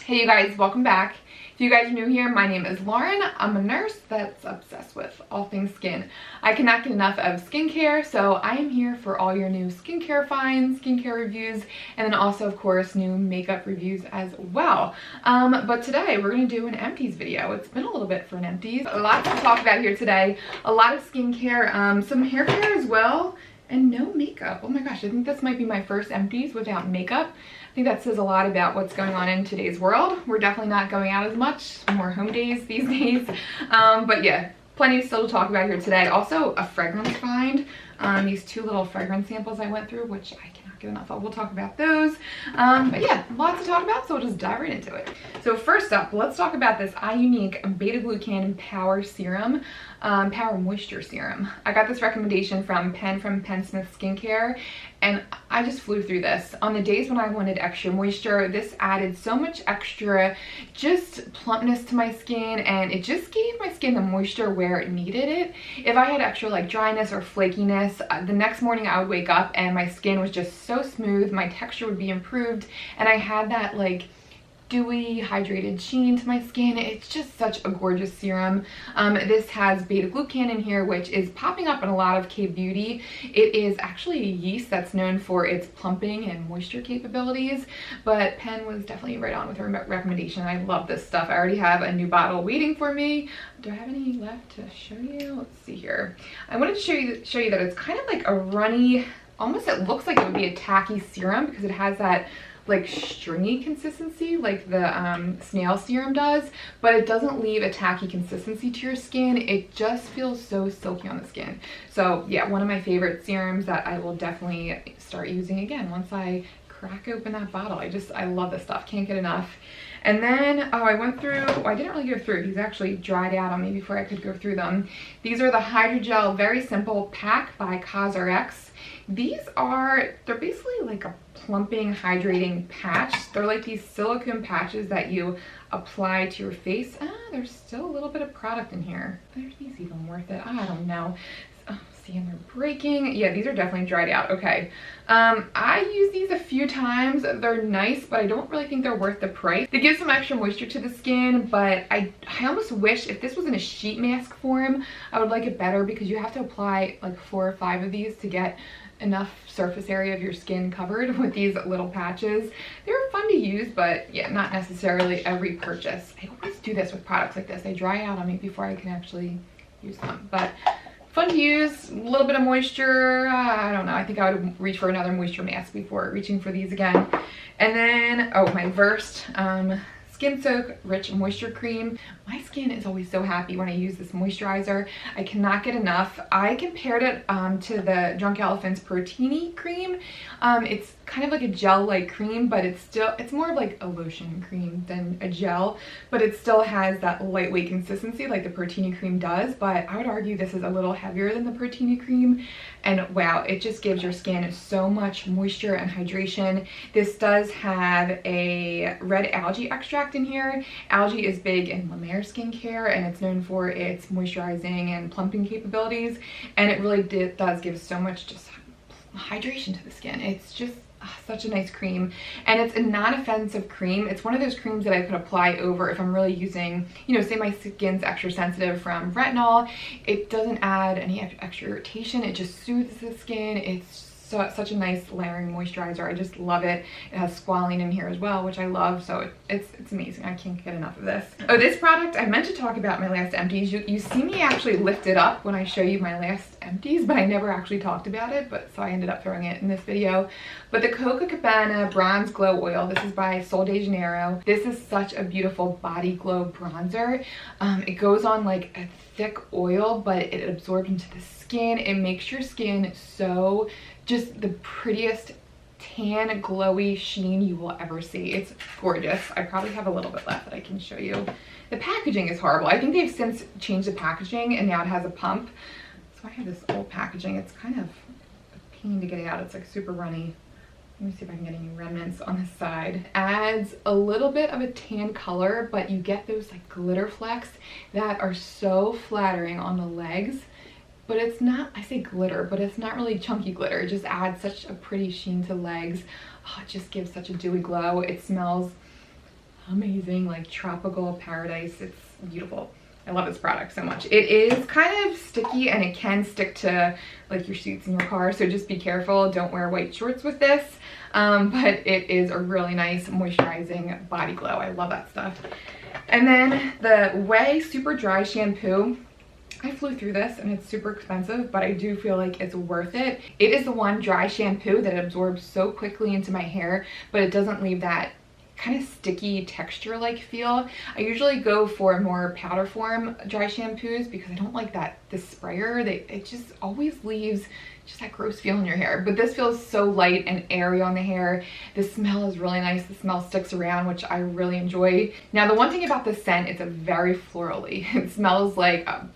Hey you guys, welcome back. If you guys are new here, my name is Lauren. I'm a nurse that's obsessed with all things skin. I cannot get enough of skincare, so I am here for all your new skincare finds, skincare reviews, and then also, of course, new makeup reviews as well. But today we're going to do an Empties video. It's been a little bit for an Empties. A lot to talk about here today. A lot of skincare, some hair care as well, and no makeup. Oh my gosh, I think this might be my first Empties without makeup. I think that says a lot about what's going on in today's world. We're definitely not going out as much, more home days these days. But yeah, plenty still to talk about here today. Also a fragrance find, these two little fragrance samples I went through, which I cannot get enough of. We'll talk about those. But yeah, lots to talk about, so we'll just dive right into it. So first up, let's talk about this iUnique beta-glucan power serum. Power moisture serum. I got this recommendation from Penn Smith Skincare, and I just flew through this. On the days when I wanted extra moisture, this added so much extra just plumpness to my skin, and it just gave my skin the moisture where it needed it. If I had extra like dryness or flakiness, the next morning I would wake up and my skin was just so smooth, my texture would be improved, and I had that like dewy, hydrated sheen to my skin. It's just such a gorgeous serum. This has beta-glucan in here, which is popping up in a lot of K-beauty. It is actually a yeast that's known for its plumping and moisture capabilities, but Penn was definitely right on with her recommendation. I love this stuff. I already have a new bottle waiting for me. Do I have any left to show you? Let's see here. I wanted to show you that it's kind of like a runny, almost it looks like it would be a tacky serum because it has that like stringy consistency like the snail serum does, but it doesn't leave a tacky consistency to your skin. It just feels so silky on the skin. So yeah, one of my favorite serums that I will definitely start using again once I crack open that bottle. I love this stuff, can't get enough. And then, oh, I went through, well, I didn't really go through, these actually dried out on me before I could go through them. These are the Hydrogel Very Simple Pack by COSRX. They're basically like a plumping, hydrating patch. They're like these silicone patches that you apply to your face. There's still a little bit of product in here. Are these even worth it? I don't know. Oh, see, and they're breaking. Yeah, these are definitely dried out. Okay. I use these a few times. They're nice, but I don't really think they're worth the price. They give some extra moisture to the skin, but I almost wish if this was in a sheet mask form, I would like it better because you have to apply like 4 or 5 of these to get enough surface area of your skin covered with these little patches. They're fun to use, but yeah, not necessarily every purchase. I always do this with products like this. They dry out on me before I can actually use them, but fun to use, a little bit of moisture. I don't know, I think I would reach for another moisture mask before reaching for these again. And then, oh, my Versed Skin Soak Rich Moisture Cream. My skin is always so happy when I use this moisturizer. I cannot get enough. I compared it to the Drunk Elephant's Protini cream. It's kind of like a gel-like cream, but it's more of like a lotion cream than a gel, but it still has that lightweight consistency like the Protini cream does, but I would argue this is a little heavier than the Protini cream, and wow, it just gives your skin so much moisture and hydration. This does have a red algae extract in here. Algae is big in La Mer skincare, and it's known for its moisturizing and plumping capabilities, and it really does give so much just hydration to the skin. It's just such a nice cream, and it's a non-offensive cream. It's one of those creams that I could apply over if I'm really using, you know, say my skin's extra sensitive from retinol. It doesn't add any extra irritation. It just soothes the skin. It's such a nice layering moisturizer. I just love it. It has squalene in here as well, which I love, so it's amazing. I can't get enough of this. Oh, this product, I meant to talk about my last Empties. You see me actually lift it up when I show you my last Empties, but I never actually talked about it, so I ended up throwing it in this video. But the Cabana Bronze Glow Oil, this is by Sol de Janeiro. This is such a beautiful body glow bronzer. It goes on like a thick oil, but it absorbs into the skin. It makes your skin so just the prettiest tan glowy sheen you will ever see. It's gorgeous. I probably have a little bit left that I can show you. The packaging is horrible. I think they've since changed the packaging and now it has a pump. So I have this old packaging. It's kind of a pain to get it out. It's like super runny. Let me see if I can get any remnants on the side. Adds a little bit of a tan color, but you get those like glitter flecks that are so flattering on the legs. But it's not, I say glitter, but it's not really chunky glitter. It just adds such a pretty sheen to legs. Oh, it just gives such a dewy glow. It smells amazing, like tropical paradise. It's beautiful. I love this product so much. It is kind of sticky and it can stick to like your seats in your car, so just be careful. Don't wear white shorts with this. But it is a really nice moisturizing body glow. I love that stuff. And then the WHEY Super Dry Shampoo. I flew through this and it's super expensive, but I do feel like it's worth it. It is the one dry shampoo that absorbs so quickly into my hair, but it doesn't leave that kind of sticky texture like feel. I usually go for more powder form dry shampoos because I don't like this sprayer. It just always leaves just that gross feel in your hair, but this feels so light and airy on the hair. The smell is really nice. The smell sticks around, which I really enjoy. Now the one thing about this scent, it's a very florally. It smells like a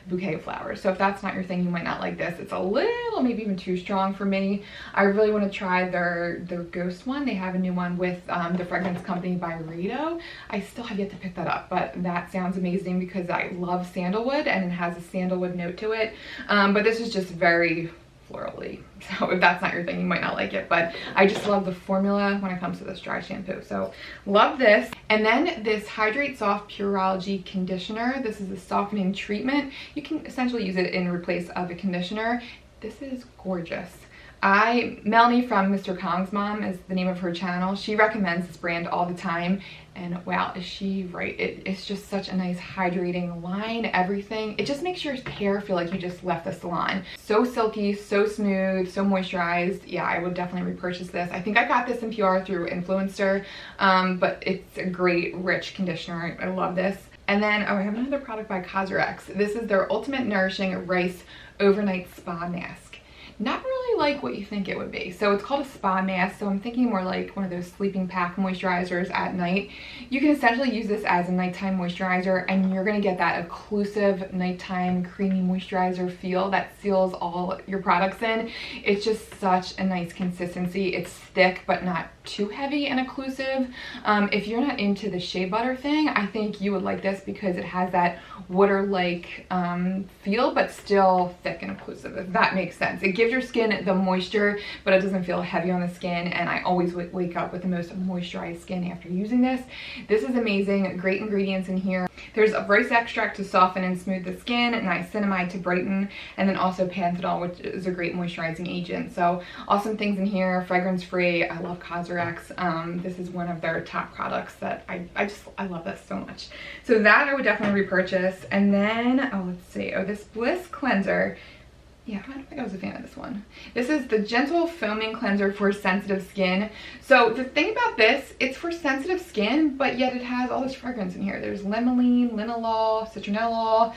bouquet of flowers, so if that's not your thing, you might not like this. It's a little, maybe even too strong for me. I really want to try their Ghost one. They have a new one with the fragrance company by Rito. I still have yet to pick that up, but that sounds amazing because I love sandalwood and it has a sandalwood note to it. But this is just very florally, so if that's not your thing, you might not like it, but I just love the formula when it comes to this dry shampoo, so love this. And then this Hydrate Soft Pureology conditioner. This is a softening treatment. You can essentially use it in replace of a conditioner. This is gorgeous. Melanie from Mr. Kong's Mom is the name of her channel. She recommends this brand all the time, and wow, is she right. It's just such a nice hydrating line, everything. It just makes your hair feel like you just left the salon. So silky, so smooth, so moisturized. Yeah, I would definitely repurchase this. I think I got this in PR through Influencer, but it's a great rich conditioner. I love this. And then, oh, I have another product by COSRX. This is their Ultimate Nourishing Rice Overnight Spa Mask. Not really like what you think it would be. So it's called a spa mask, so I'm thinking more like one of those sleeping pack moisturizers at night. You can essentially use this as a nighttime moisturizer, and you're gonna get that occlusive nighttime creamy moisturizer feel that seals all your products in. It's just such a nice consistency. It's thick but not too heavy and occlusive. If you're not into the shea butter thing, I think you would like this because it has that water-like feel, but still thick and occlusive, if that makes sense. It gives your skin the moisture, but it doesn't feel heavy on the skin, and I always wake up with the most moisturized skin after using this. This is amazing. Great ingredients in here. There's a rice extract to soften and smooth the skin, niacinamide to brighten, and then also panthenol, which is a great moisturizing agent. So awesome things in here. Fragrance free. I love COSRX. This is one of their top products that I love this so much. So that I would definitely repurchase. And then, oh, let's see. Oh, this Bliss Cleanser. Yeah, I don't think I was a fan of this one. This is the Gentle Foaming Cleanser for sensitive skin. So the thing about this, it's for sensitive skin, but yet it has all this fragrance in here. There's limonene, linalool, citronellol,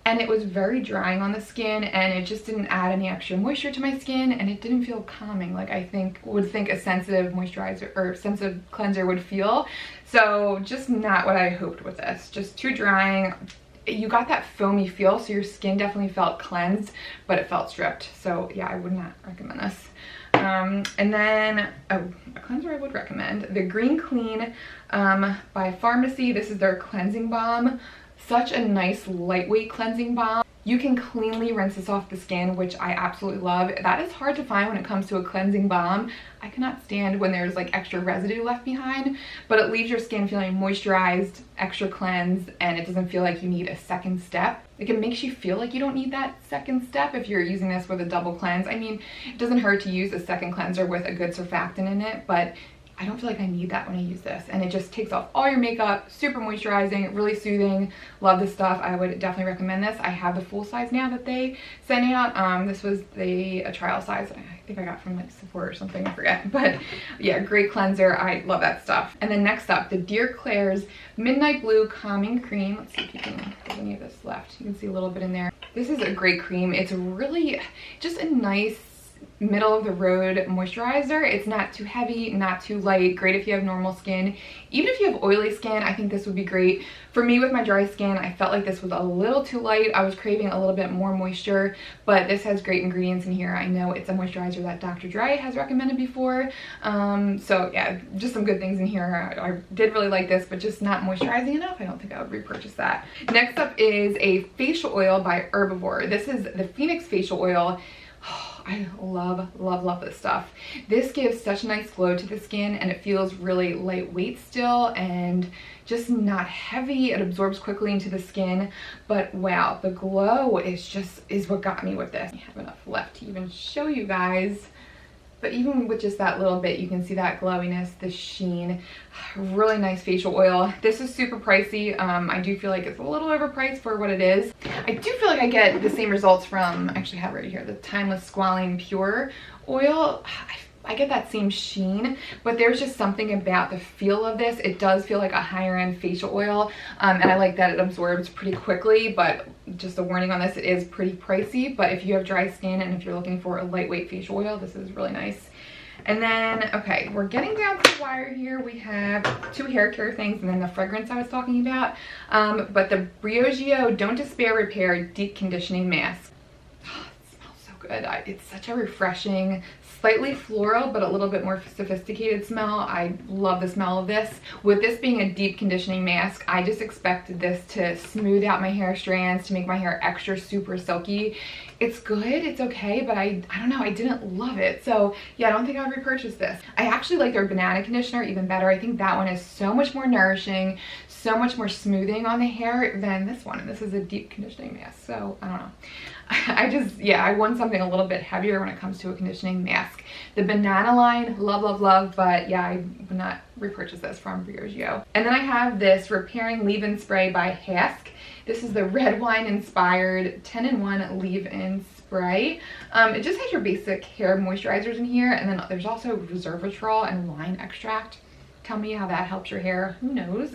and it was very drying on the skin, and it just didn't add any extra moisture to my skin, and it didn't feel calming like I would think a sensitive moisturizer or sensitive cleanser would feel. So just not what I hoped with this. Just too drying. You got that foamy feel, so your skin definitely felt cleansed, but it felt stripped. So yeah, I would not recommend this. And then, oh, a cleanser I would recommend. The Green Clean by Farmacy. This is their cleansing balm. Such a nice lightweight cleansing balm. You can cleanly rinse this off the skin, which I absolutely love. That is hard to find when it comes to a cleansing balm. I cannot stand when there's like extra residue left behind, but it leaves your skin feeling moisturized, extra cleansed, and it doesn't feel like you need a second step. Like, it makes you feel like you don't need that second step if you're using this with a double cleanse. I mean, it doesn't hurt to use a second cleanser with a good surfactant in it, but I don't feel like I need that when I use this, and it just takes off all your makeup. Super moisturizing, really soothing. Love this stuff. I would definitely recommend this. I have the full size now that they sent out. This was a trial size that I think I got from like Sephora or something, I forget, but yeah, great cleanser. I love that stuff. And then next up, the Dear Claire's Midnight Blue Calming Cream. Let's see if you can have any of this left. You can see a little bit in there. This is a great cream. It's really just a nice middle of the road moisturizer. It's not too heavy, not too light. Great if you have normal skin. Even if you have oily skin, I think this would be great. For me, with my dry skin, I felt like this was a little too light. I was craving a little bit more moisture, but this has great ingredients in here. I know it's a moisturizer that Dr. Dre has recommended before. So yeah, just some good things in here. I did really like this, but just not moisturizing enough. I don't think I would repurchase that. Next up is a facial oil by Herbivore. This is the Phoenix Facial Oil. I love, love, love this stuff. This gives such a nice glow to the skin, and it feels really lightweight still and just not heavy. It absorbs quickly into the skin, but wow, the glow is what got me with this. I have enough left to even show you guys. But even with just that little bit, you can see that glowiness, the sheen. Really nice facial oil. This is super pricey. I do feel like it's a little overpriced for what it is. I do feel like I get the same results from, I actually have it right here, the Timeless Squalane Pure Oil. I get that same sheen, but there's just something about the feel of this. It does feel like a higher end facial oil, and I like that it absorbs pretty quickly, but just a warning on this, it is pretty pricey. But if you have dry skin and if you're looking for a lightweight facial oil, this is really nice. And then, okay, we're getting down to the wire here. We have 2 hair care things and then the fragrance I was talking about. But the Briogeo Don't Despair Repair Deep Conditioning Mask. Oh, it smells so good. It's such a refreshing, slightly floral, but a little bit more sophisticated smell. I love the smell of this. With this being a deep conditioning mask, I just expected this to smooth out my hair strands, to make my hair extra super silky. It's good, it's okay, but I don't know, I didn't love it. So yeah, I don't think I would repurchase this. I actually like their banana conditioner even better. I think that one is so much more nourishing, so much more smoothing on the hair than this one. And this is a deep conditioning mask, so I don't know. I want something a little bit heavier when it comes to a conditioning mask. The banana line, love, love, love, but yeah, I would not repurchase this from Briogeo. And then I have this Repairing Leave-In Spray by Hask. This is the red wine inspired 10-in-1 leave-in spray. It just has your basic hair moisturizers in here, and then there's also resveratrol and wine extract. Tell me how that helps your hair. Who knows?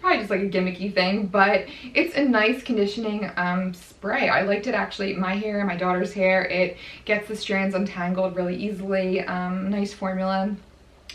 Probably just like a gimmicky thing, but it's a nice conditioning spray. I liked it actually. My hair, my daughter's hair, it gets the strands untangled really easily. Nice formula.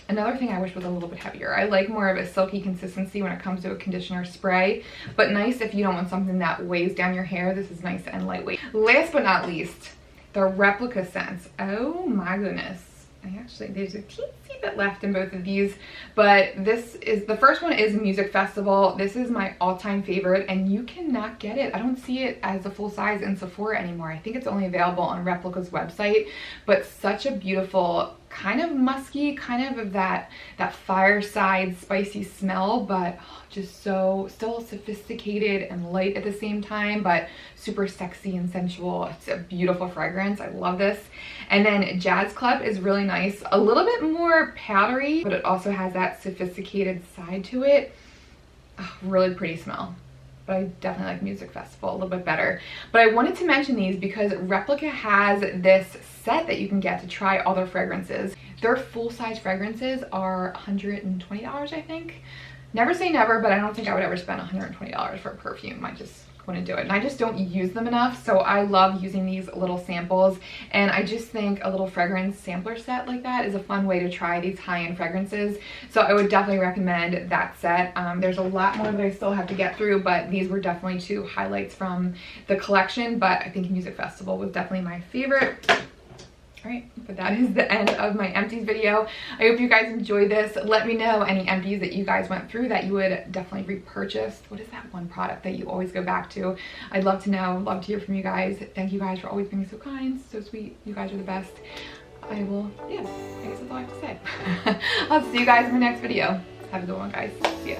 Another thing I wish was a little bit heavier. I like more of a silky consistency when it comes to a conditioner spray, but nice if you don't want something that weighs down your hair. This is nice and lightweight. Last but not least, the replica scents. Oh my goodness. There's a teensy bit left in both of these, but the first one is Music Festival. This is my all-time favorite, and you cannot get it. I don't see it as a full size in Sephora anymore. I think it's only available on Replica's website, but such a beautiful, kind of musky, kind of that fireside spicy smell, but just so still sophisticated and light at the same time, but super sexy and sensual. It's a beautiful fragrance. I love this. And then Jazz Club is really nice, a little bit more powdery, but it also has that sophisticated side to it. Oh, really pretty smell. But I definitely like Music Festival a little bit better. But I wanted to mention these because Replica has this set that you can get to try all their fragrances. Their full-size fragrances are $120, I think. Never say never, but I don't think I would ever spend $120 for a perfume. I just wouldn't do it. And I just don't use them enough. So I love using these little samples. And I just think a little fragrance sampler set like that is a fun way to try these high-end fragrances. So I would definitely recommend that set. There's a lot more that I still have to get through, but these were definitely 2 highlights from the collection. But I think Music Festival was definitely my favorite. All right, but that is the end of my empties video. I hope you guys enjoyed this. Let me know any empties that you guys went through that you would definitely repurchase. What is that one product that you always go back to? I'd love to know, love to hear from you guys. Thank you guys for always being so kind, so sweet. You guys are the best. I guess that's all I have to say. I'll see you guys in the next video. Have a good one, guys. See ya.